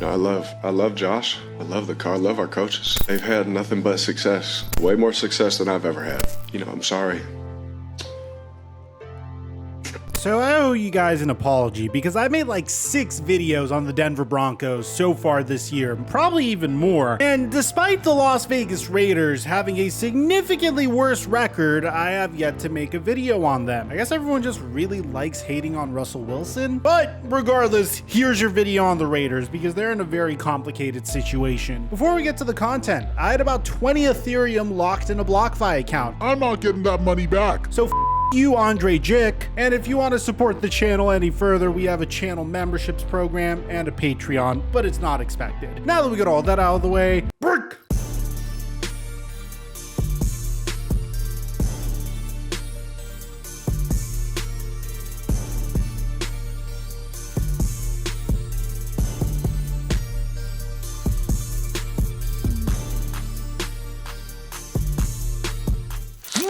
I love Josh. I love the car. I love our coaches. They've had nothing but success. Way more success than I've ever had. I'm sorry. So I owe you guys an apology because I made like 6 videos on the Denver Broncos so far this year, probably even more. And despite the Las Vegas Raiders having a significantly worse record, I have yet to make a video on them. I guess everyone just really likes hating on Russell Wilson. But regardless, here's your video on the Raiders because they're in a very complicated situation. Before we get to the content, I had about 20 Ethereum locked in a BlockFi account. I'm not getting that money back. So you, Andre Jick. And if you want to support the channel any further, we have a channel memberships program and a Patreon, but it's not expected. Now that we got all that out of the way, break.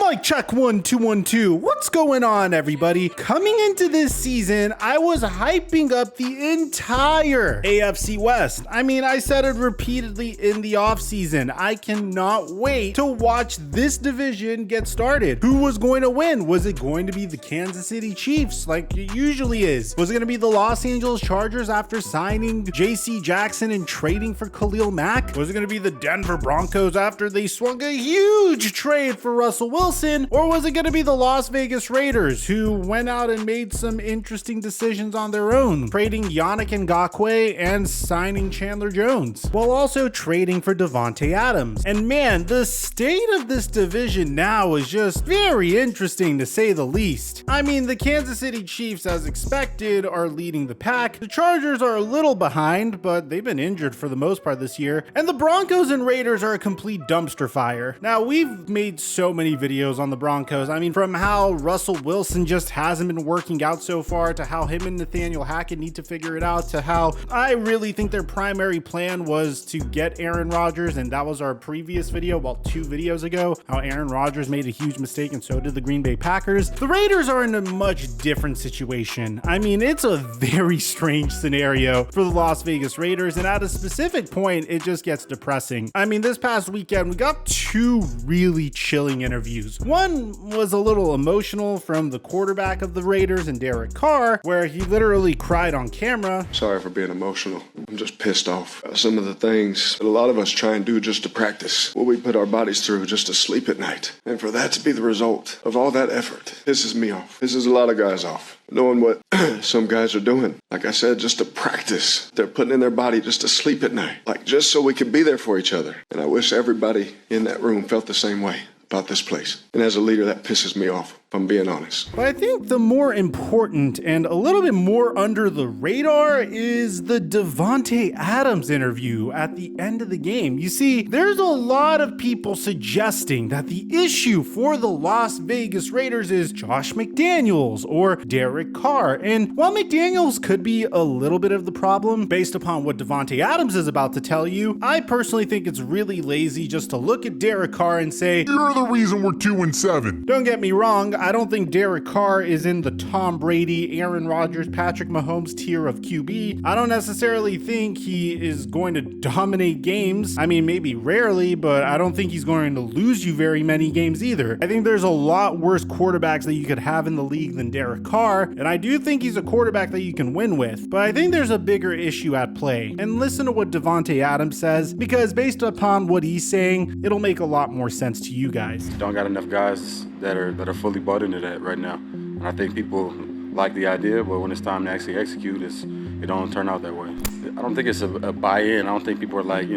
Mic check 1 2 1 2. What's going on, everybody? Coming into this season, I was hyping up the entire AFC West. I mean, I said it repeatedly in the offseason. I cannot wait to watch this division get started. Who was going to win? Was it going to be the Kansas City Chiefs like it usually is? Was it going to be the Los Angeles Chargers after signing JC Jackson and trading for Khalil Mack? Was it going to be the Denver Broncos after they swung a huge trade for Russell Wilson? Or was it going to be the Las Vegas Raiders who went out and made some interesting decisions on their own, trading Yannick Ngakoue and signing Chandler Jones, while also trading for Davante Adams? And man, the state of this division now is just very interesting to say the least. I mean, the Kansas City Chiefs, as expected, are leading the pack. The Chargers are a little behind, but they've been injured for the most part this year. And the Broncos and Raiders are a complete dumpster fire. Now, we've made so many videos on the Broncos. I mean, from how Russell Wilson just hasn't been working out so far, to how him and Nathaniel Hackett need to figure it out, to how I really think their primary plan was to get Aaron Rodgers, and that was our previous video, well, 2 videos ago, how Aaron Rodgers made a huge mistake and so did the Green Bay Packers. The Raiders are in a much different situation. I mean, it's a very strange scenario for the Las Vegas Raiders, and at a specific point, it just gets depressing. I mean, this past weekend, we got 2 really chilling interviews. One was a little emotional from the quarterback of the Raiders and Derek Carr, where he literally cried on camera. Sorry for being emotional. I'm just pissed off. Some of the things that a lot of us try and do just to practice what we put our bodies through just to sleep at night. And for that to be the result of all that effort pisses me off. Pisses a lot of guys off. Knowing what some guys are doing. Like I said, just to practice. They're putting in their body just to sleep at night. Like just so we can be there for each other. And I wish everybody in that room felt the same way about this place. And as a leader, that pisses me off, if I'm being honest. But I think the more important and a little bit more under the radar is the Davante Adams interview at the end of the game. You see, there's a lot of people suggesting that the issue for the Las Vegas Raiders is Josh McDaniels or Derek Carr. And while McDaniels could be a little bit of the problem based upon what Davante Adams is about to tell you, I personally think it's really lazy just to look at Derek Carr and say, "You're the reason we're 2-7. Don't get me wrong, I don't think Derek Carr is in the Tom Brady, Aaron Rodgers, Patrick Mahomes tier of QB. I don't necessarily think he is going to dominate games. I mean, maybe rarely, but I don't think he's going to lose you very many games either. I think there's a lot worse quarterbacks that you could have in the league than Derek Carr, and I do think he's a quarterback that you can win with. But I think there's a bigger issue at play. And listen to what Davante Adams says, because based upon what he's saying, it'll make a lot more sense to you guys. Don't got enough guys that are fully bought into that right now. And I think people like the idea, but when it's time to actually execute, it don't turn out that way. I don't think it's a buy-in. I don't think people are like,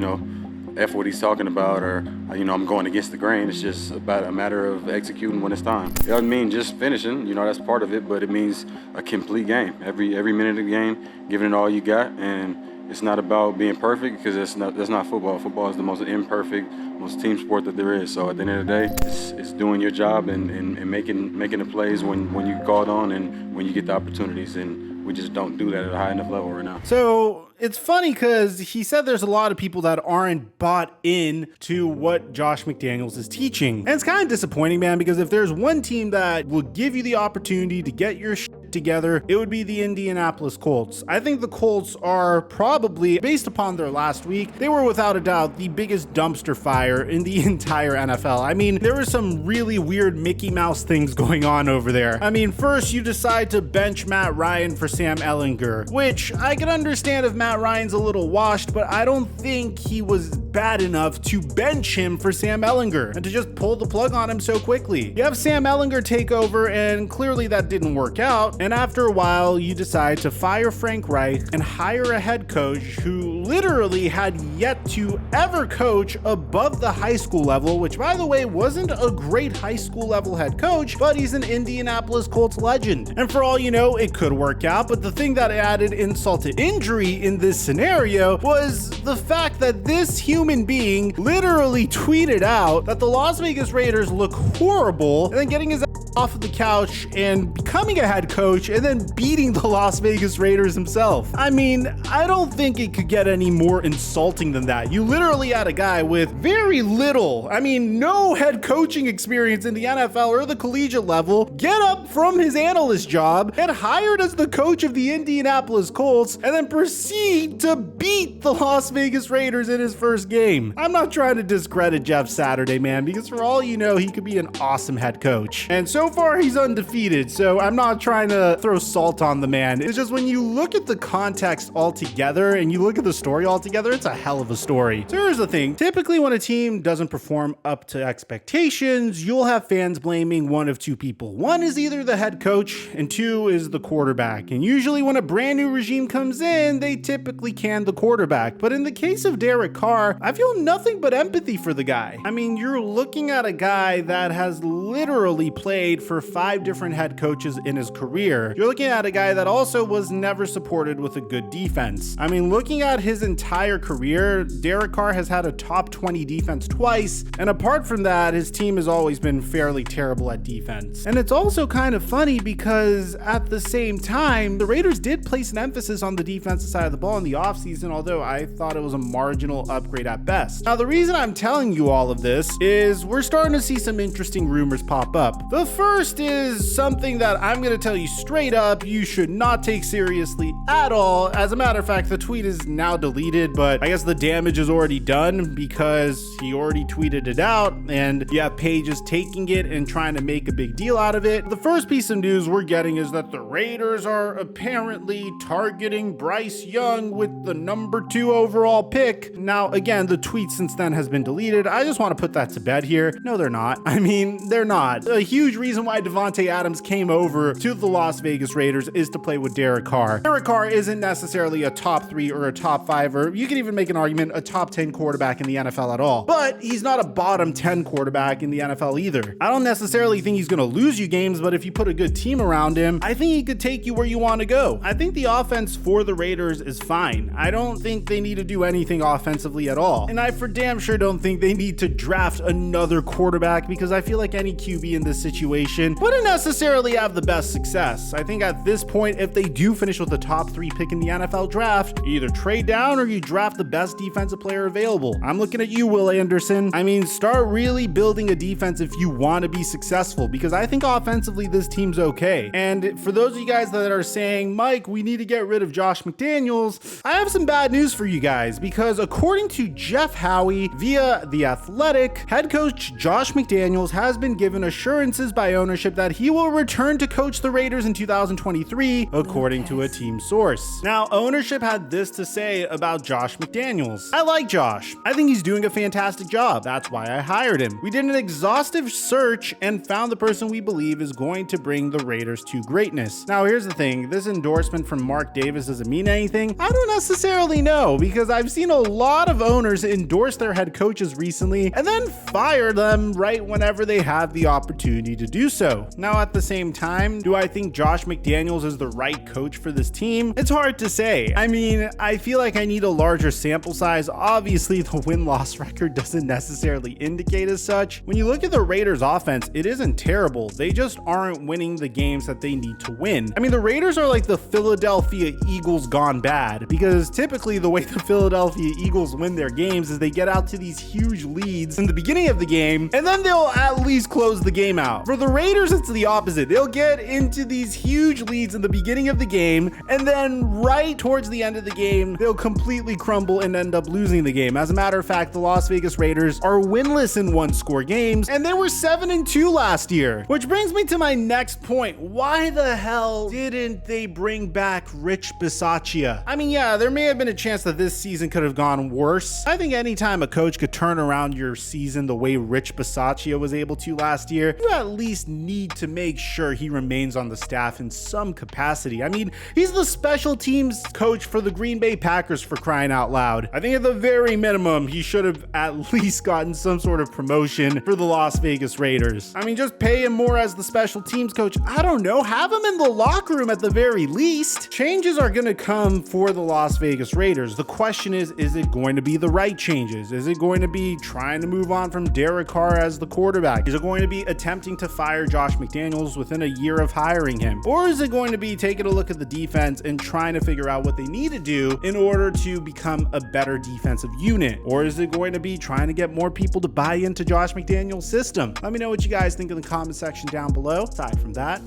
F what he's talking about, or, I'm going against the grain. It's just about a matter of executing when it's time. It doesn't mean just finishing, that's part of it, but it means a complete game. Every minute of the game, giving it all you got, and it's not about being perfect, because that's not football. Football is the most imperfect, most team sport that there is. So at the end of the day, it's doing your job and making the plays when you called on and when you get the opportunities. And we just don't do that at a high enough level right now. So it's funny because he said there's a lot of people that aren't bought in to what Josh McDaniels is teaching. And it's kind of disappointing, man, because if there's one team that will give you the opportunity to get your shit shit together, it would be the Indianapolis Colts. I think the Colts are probably, based upon their last week, they were without a doubt the biggest dumpster fire in the entire NFL. I mean, there were some really weird Mickey Mouse things going on over there. I mean, first you decide to bench Matt Ryan for Sam Ehlinger, which I can understand if Matt Ryan's a little washed, but I don't think he was bad enough to bench him for Sam Ehlinger and to just pull the plug on him so quickly. You have Sam Ehlinger take over, and clearly that didn't work out, and after a while you decide to fire Frank Reich and hire a head coach who literally had yet to ever coach above the high school level, which by the way wasn't a great high school level head coach, but he's an Indianapolis Colts legend. And for all you know, it could work out, but the thing that added insult to injury in this scenario was the fact that this human being literally tweeted out that the Las Vegas Raiders look horrible, and then getting his off of the couch and becoming a head coach and then beating the Las Vegas Raiders himself. I mean, I don't think it could get any more insulting than that. You literally had a guy with very little, I mean, no head coaching experience in the NFL or the collegiate level, get up from his analyst job, get hired as the coach of the Indianapolis Colts, and then proceed to beat the Las Vegas Raiders in his first game. I'm not trying to discredit Jeff Saturday, man, because for all you know, he could be an awesome head coach. And so far, he's undefeated, so I'm not trying to throw salt on the man. It's just when you look at the context altogether and you look at the story altogether, it's a hell of a story. So here's the thing. Typically, when a team doesn't perform up to expectations, you'll have fans blaming one of two people. One is either the head coach, and two is the quarterback. And usually when a brand new regime comes in, they typically can the quarterback. But in the case of Derek Carr, I feel nothing but empathy for the guy. I mean, you're looking at a guy that has literally played for 5 different head coaches in his career. You're looking at a guy that also was never supported with a good defense. I mean, looking at his entire career, Derek Carr has had a top 20 defense twice, and apart from that, his team has always been fairly terrible at defense. And it's also kind of funny because at the same time, the Raiders did place an emphasis on the defensive side of the ball in the offseason, although I thought it was a marginal upgrade at best. Now, the reason I'm telling you all of this is we're starting to see some interesting rumors pop up. The first is something that I'm going to tell you straight up you should not take seriously at all. As a matter of fact, the tweet is now deleted, but I guess the damage is already done because he already tweeted it out, and you have pages taking it and trying to make a big deal out of it. The first piece of news we're getting is that the Raiders are apparently targeting Bryce Young with the number 2 overall pick. Now, again, the tweet since then has been deleted. I just want to put that to bed here. No, they're not. I mean, they're not. A huge reason why Devontae Adams came over to the Las Vegas Raiders is to play with Derek Carr. Derek Carr isn't necessarily a top 3 or a top 5, or you can even make an argument a top 10 quarterback in the NFL at all. But he's not a bottom 10 quarterback in the NFL either. I don't necessarily think he's going to lose you games, but if you put a good team around him, I think he could take you where you want to go. I think the offense for the Raiders is fine. I don't think they need to do anything offensively at all. And I for damn sure don't think they need to draft another quarterback, because I feel like any QB in this situation wouldn't necessarily have the best success. I think at this point, if they do finish with the top 3 pick in the NFL draft, you either trade down or you draft the best defensive player available. I'm looking at you, Will Anderson. I mean, start really building a defense if you want to be successful, because I think offensively this team's okay. And for those of you guys that are saying, Mike, we need to get rid of Josh McDaniels, I have some bad news for you guys, because according to Jeff Howie via The Athletic, head coach Josh McDaniels has been given assurances by ownership that he will return to coach the Raiders in 2023, according to a team source. Now, ownership had this to say about Josh McDaniels. I like Josh. I think he's doing a fantastic job. That's why I hired him. We did an exhaustive search and found the person we believe is going to bring the Raiders to greatness. Now, here's the thing. This endorsement from Mark Davis doesn't mean anything. I don't necessarily know, because I've seen a lot of owners endorse their head coaches recently and then fire them right whenever they have the opportunity to do so. Now, at the same time, do I think Josh McDaniels is the right coach for this team? It's hard to say. I mean, I feel like I need a larger sample size. Obviously, the win-loss record doesn't necessarily indicate as such. When you look at the Raiders offense, it isn't terrible. They just aren't winning the games that they need to win. I mean, the Raiders are like the Philadelphia Eagles gone bad, because typically the way the Philadelphia Eagles win their games is they get out to these huge leads in the beginning of the game, and then they'll at least close the game out. For the Raiders, it's the opposite. They'll get into these huge leads in the beginning of the game, and then right towards the end of the game, they'll completely crumble and end up losing the game. As a matter of fact, the Las Vegas Raiders are winless in one-score games, and they were 7-2 last year. Which brings me to my next point. Why the hell didn't they bring back Rich Bisaccia? I mean, yeah, there may have been a chance that this season could have gone worse. I think anytime a coach could turn around your season the way Rich Bisaccia was able to last year, you at least need to make sure he remains on the staff in some capacity. I mean, he's the special teams coach for the Green Bay Packers, for crying out loud. I think at the very minimum, he should have at least gotten some sort of promotion for the Las Vegas Raiders. I mean, just pay him more as the special teams coach. I don't know, have him in the locker room at the very least. Changes are going to come for the Las Vegas Raiders. The question is it going to be the right changes? Is it going to be trying to move on from Derek Carr as the quarterback? Is it going to be attempting to fire Josh McDaniels within a year of hiring him? Or is it going to be taking a look at the defense and trying to figure out what they need to do in order to become a better defensive unit? Or is it going to be trying to get more people to buy into Josh McDaniels' system? Let me know what you guys think in the comment section down below. Aside from that,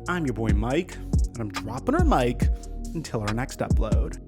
I'm your boy Mike, and I'm dropping our mic until our next upload.